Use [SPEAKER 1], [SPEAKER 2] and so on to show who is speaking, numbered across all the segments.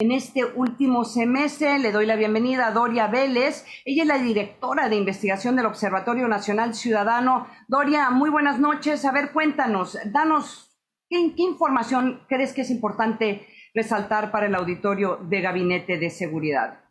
[SPEAKER 1] En este último semestre le doy la bienvenida a Doria Vélez. Ella es la directora de investigación del Observatorio Nacional Ciudadano. Doria, muy buenas noches. A ver, cuéntanos, danos, ¿qué información crees que es importante resaltar para el auditorio de Gabinete de Seguridad?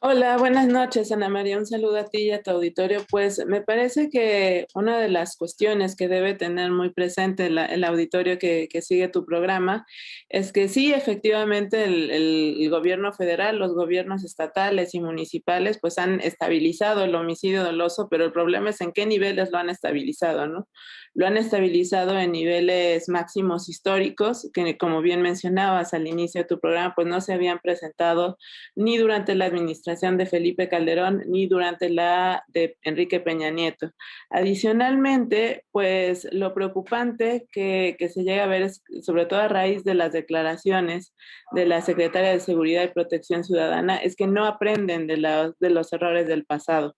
[SPEAKER 2] Hola, buenas noches, Ana María. Un saludo a ti y a tu auditorio. Pues me parece que una de las cuestiones que debe tener muy presente el auditorio que sigue tu programa es que sí, efectivamente, el gobierno federal, los gobiernos estatales y municipales, pues han estabilizado el homicidio doloso, pero el problema es en qué niveles lo han estabilizado, ¿no? Lo han estabilizado en niveles máximos históricos, que como bien mencionabas al inicio de tu programa, pues no se habían presentado ni durante la administración de Felipe Calderón ni durante la de Enrique Peña Nieto. Adicionalmente, pues lo preocupante que se llega a ver es, sobre todo a raíz de las declaraciones de la Secretaria de Seguridad y Protección Ciudadana, es que no aprenden de los errores del pasado.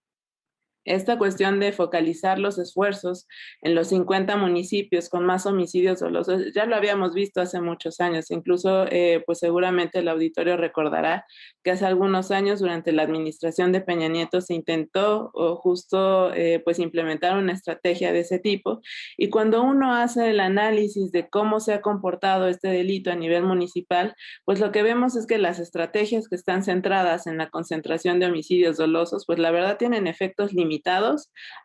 [SPEAKER 2] Esta cuestión de focalizar los esfuerzos en los 50 municipios con más homicidios dolosos, ya lo habíamos visto hace muchos años, incluso pues seguramente el auditorio recordará que hace algunos años durante la administración de Peña Nieto se intentó justo pues implementar una estrategia de ese tipo, y cuando uno hace el análisis de cómo se ha comportado este delito a nivel municipal, pues lo que vemos es que las estrategias que están centradas en la concentración de homicidios dolosos, pues la verdad tienen efectos limitados,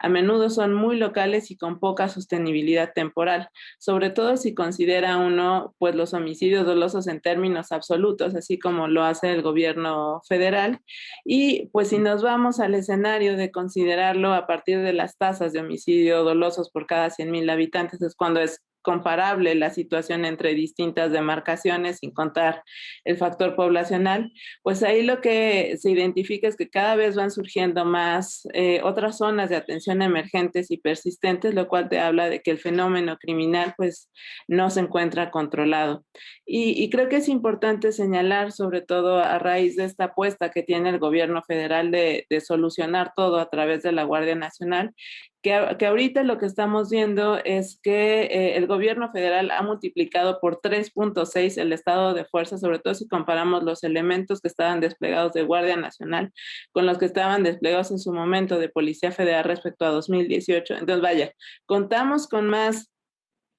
[SPEAKER 2] a menudo son muy locales y con poca sostenibilidad temporal, sobre todo si considera uno pues los homicidios dolosos en términos absolutos, así como lo hace el gobierno federal. Y pues si nos vamos al escenario de considerarlo a partir de las tasas de homicidio dolosos por cada 100,000 habitantes, es cuando es comparable la situación entre distintas demarcaciones, sin contar el factor poblacional, pues ahí lo que se identifica es que cada vez van surgiendo más otras zonas de atención emergentes y persistentes, lo cual te habla de que el fenómeno criminal pues no se encuentra controlado. Y creo que es importante señalar, sobre todo a raíz de esta apuesta que tiene el gobierno federal de solucionar todo a través de la Guardia Nacional, que ahorita lo que estamos viendo es que el gobierno federal ha multiplicado por 3.6 el estado de fuerza, sobre todo si comparamos los elementos que estaban desplegados de Guardia Nacional con los que estaban desplegados en su momento de Policía Federal respecto a 2018. Entonces, vaya, contamos con más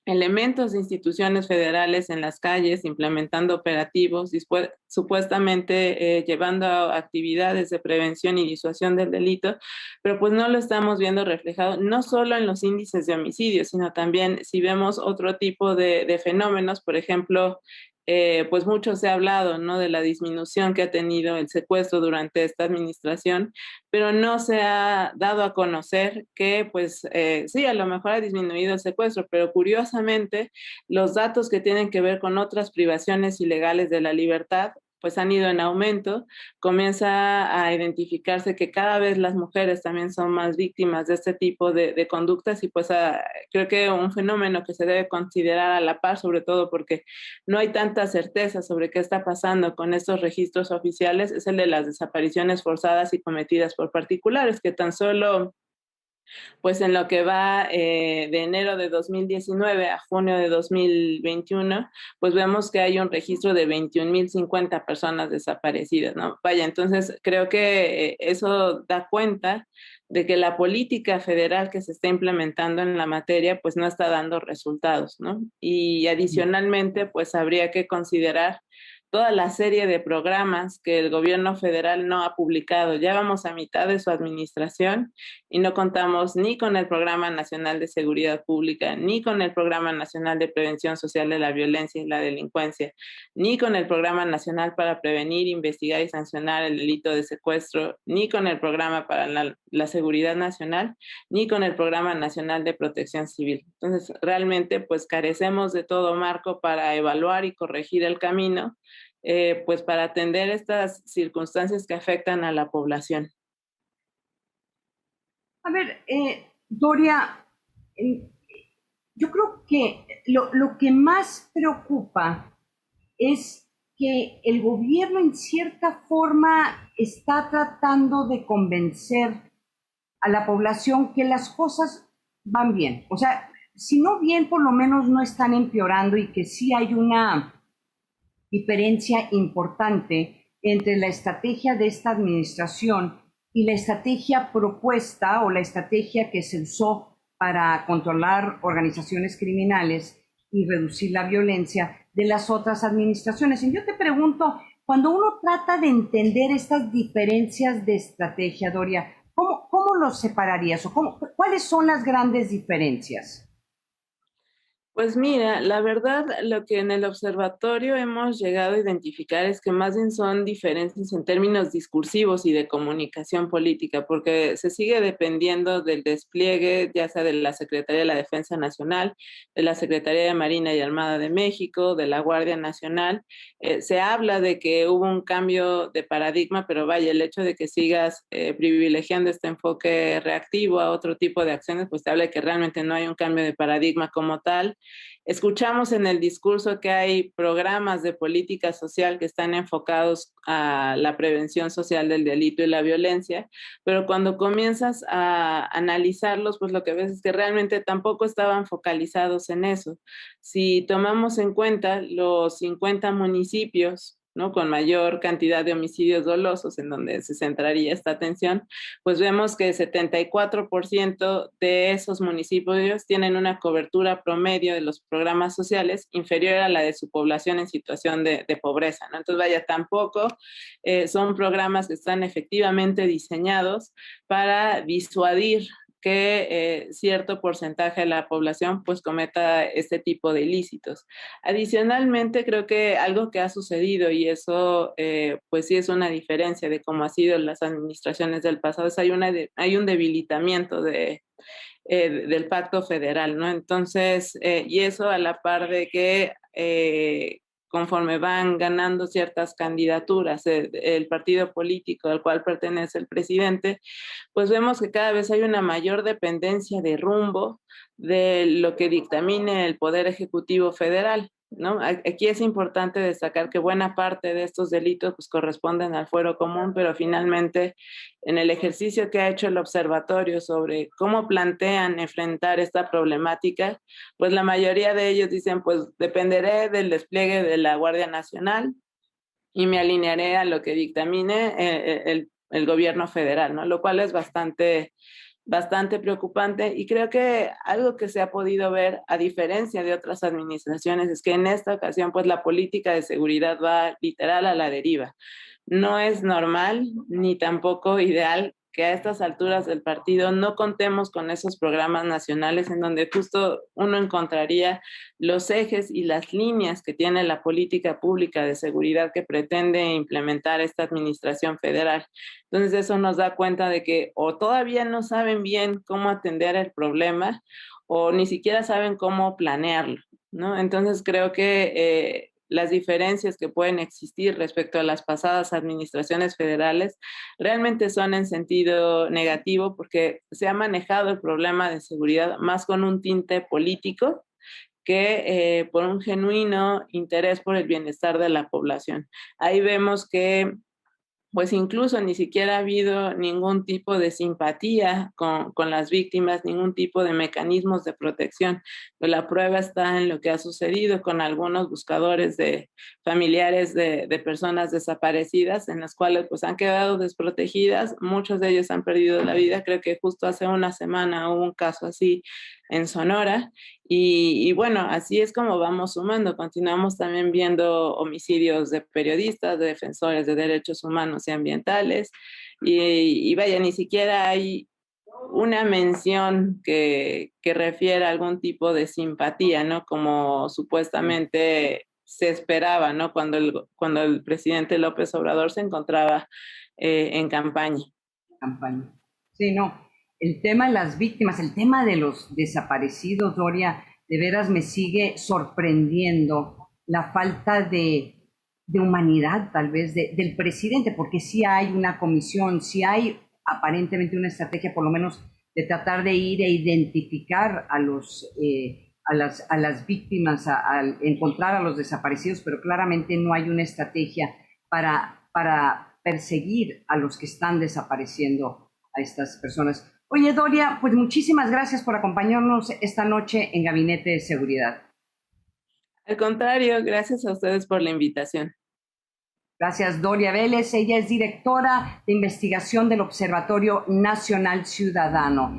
[SPEAKER 2] elementos de instituciones federales en las calles, implementando operativos, supuestamente llevando a actividades de prevención y disuasión del delito, pero pues no lo estamos viendo reflejado no solo en los índices de homicidios, sino también si vemos otro tipo de fenómenos, por ejemplo, pues mucho se ha hablado, ¿no?, de la disminución que ha tenido el secuestro durante esta administración, pero no se ha dado a conocer que, pues, sí, a lo mejor ha disminuido el secuestro, pero curiosamente los datos que tienen que ver con otras privaciones ilegales de la libertad pues han ido en aumento. Comienza a identificarse que cada vez las mujeres también son más víctimas de este tipo de conductas, y pues creo que un fenómeno que se debe considerar a la par, sobre todo porque no hay tanta certeza sobre qué está pasando con estos registros oficiales, es el de las desapariciones forzadas y cometidas por particulares, que tan solo pues en lo que va de enero de 2019 a junio de 2021, pues vemos que hay un registro de 21,050 personas desaparecidas, ¿no? Vaya, entonces creo que eso da cuenta de que la política federal que se está implementando en la materia pues no está dando resultados, ¿no? Y adicionalmente pues habría que considerar toda la serie de programas que el gobierno federal no ha publicado. Ya vamos a mitad de su administración y no contamos ni con el Programa Nacional de Seguridad Pública, ni con el Programa Nacional de Prevención Social de la Violencia y la Delincuencia, ni con el Programa Nacional para Prevenir, Investigar y Sancionar el Delito de Secuestro, ni con el Programa para la Seguridad Nacional, ni con el Programa Nacional de Protección Civil. Entonces, realmente, pues carecemos de todo marco para evaluar y corregir el camino, pues para atender estas circunstancias que afectan a la población.
[SPEAKER 1] A ver, Doria, yo creo que lo que más preocupa es que el gobierno en cierta forma está tratando de convencer a la población que las cosas van bien. O sea, si no bien, por lo menos no están empeorando, y que sí hay una diferencia importante entre la estrategia de esta administración y la estrategia propuesta o la estrategia que se usó para controlar organizaciones criminales y reducir la violencia de las otras administraciones. Y yo te pregunto, cuando uno trata de entender estas diferencias de estrategia, Doria, ¿cómo los separarías o cuáles son las grandes diferencias?
[SPEAKER 2] Pues mira, la verdad, lo que en el observatorio hemos llegado a identificar es que más bien son diferencias en términos discursivos y de comunicación política, porque se sigue dependiendo del despliegue, ya sea de la Secretaría de la Defensa Nacional, de la Secretaría de Marina y Armada de México, de la Guardia Nacional. Se habla de que hubo un cambio de paradigma, pero vaya, el hecho de que sigas privilegiando este enfoque reactivo a otro tipo de acciones, pues te habla de que realmente no hay un cambio de paradigma como tal. Escuchamos en el discurso que hay programas de política social que están enfocados a la prevención social del delito y la violencia, pero cuando comienzas a analizarlos, pues lo que ves es que realmente tampoco estaban focalizados en eso. Si tomamos en cuenta los 50 municipios, ¿no?, con mayor cantidad de homicidios dolosos en donde se centraría esta atención, pues vemos que el 74% de esos municipios tienen una cobertura promedio de los programas sociales inferior a la de su población en situación de pobreza, ¿no? Entonces, vaya, tampoco son programas que están efectivamente diseñados para disuadir que cierto porcentaje de la población pues cometa este tipo de ilícitos. Adicionalmente, creo que algo que ha sucedido, y eso pues sí es una diferencia de cómo ha sido las administraciones del pasado, es hay un debilitamiento del pacto federal, ¿no? Entonces, y eso a la par de que conforme van ganando ciertas candidaturas, el partido político al cual pertenece el presidente, pues vemos que cada vez hay una mayor dependencia de rumbo de lo que dictamine el Poder Ejecutivo Federal, ¿no? Aquí es importante destacar que buena parte de estos delitos pues corresponden al fuero común, pero finalmente en el ejercicio que ha hecho el observatorio sobre cómo plantean enfrentar esta problemática, pues la mayoría de ellos dicen, pues dependeré del despliegue de la Guardia Nacional y me alinearé a lo que dictamine el gobierno federal, ¿no? Lo cual es bastante preocupante, y creo que algo que se ha podido ver a diferencia de otras administraciones es que en esta ocasión pues la política de seguridad va literal a la deriva. No es normal ni tampoco ideal que a estas alturas del partido no contemos con esos programas nacionales en donde justo uno encontraría los ejes y las líneas que tiene la política pública de seguridad que pretende implementar esta administración federal. Entonces eso nos da cuenta de que o todavía no saben bien cómo atender el problema o ni siquiera saben cómo planearlo, ¿no? Entonces creo que las diferencias que pueden existir respecto a las pasadas administraciones federales realmente son en sentido negativo, porque se ha manejado el problema de seguridad más con un tinte político que por un genuino interés por el bienestar de la población. Ahí vemos que pues incluso ni siquiera ha habido ningún tipo de simpatía con las víctimas, ningún tipo de mecanismos de protección. Pero la prueba está en lo que ha sucedido con algunos buscadores de familiares de personas desaparecidas, en las cuales pues han quedado desprotegidas, muchos de ellos han perdido la vida. Creo que justo hace una semana hubo un caso así en Sonora, y bueno, así es como vamos sumando. Continuamos también viendo homicidios de periodistas, de defensores de derechos humanos y ambientales, y vaya, ni siquiera hay una mención que refiere a algún tipo de simpatía, ¿no? Como supuestamente se esperaba, ¿no? Cuando el presidente López Obrador se encontraba en campaña.
[SPEAKER 1] Sí, no. El tema de las víctimas, el tema de los desaparecidos, Doria, de veras me sigue sorprendiendo la falta de humanidad, tal vez, del presidente, porque sí hay una comisión, sí hay aparentemente una estrategia, por lo menos, de tratar de ir e identificar a las víctimas, a encontrar a los desaparecidos, pero claramente no hay una estrategia para perseguir a los que están desapareciendo a estas personas. Oye, Doria, pues muchísimas gracias por acompañarnos esta noche en Gabinete de Seguridad.
[SPEAKER 2] Al contrario, gracias a ustedes por la invitación.
[SPEAKER 1] Gracias, Doria Vélez. Ella es directora de investigación del Observatorio Nacional Ciudadano.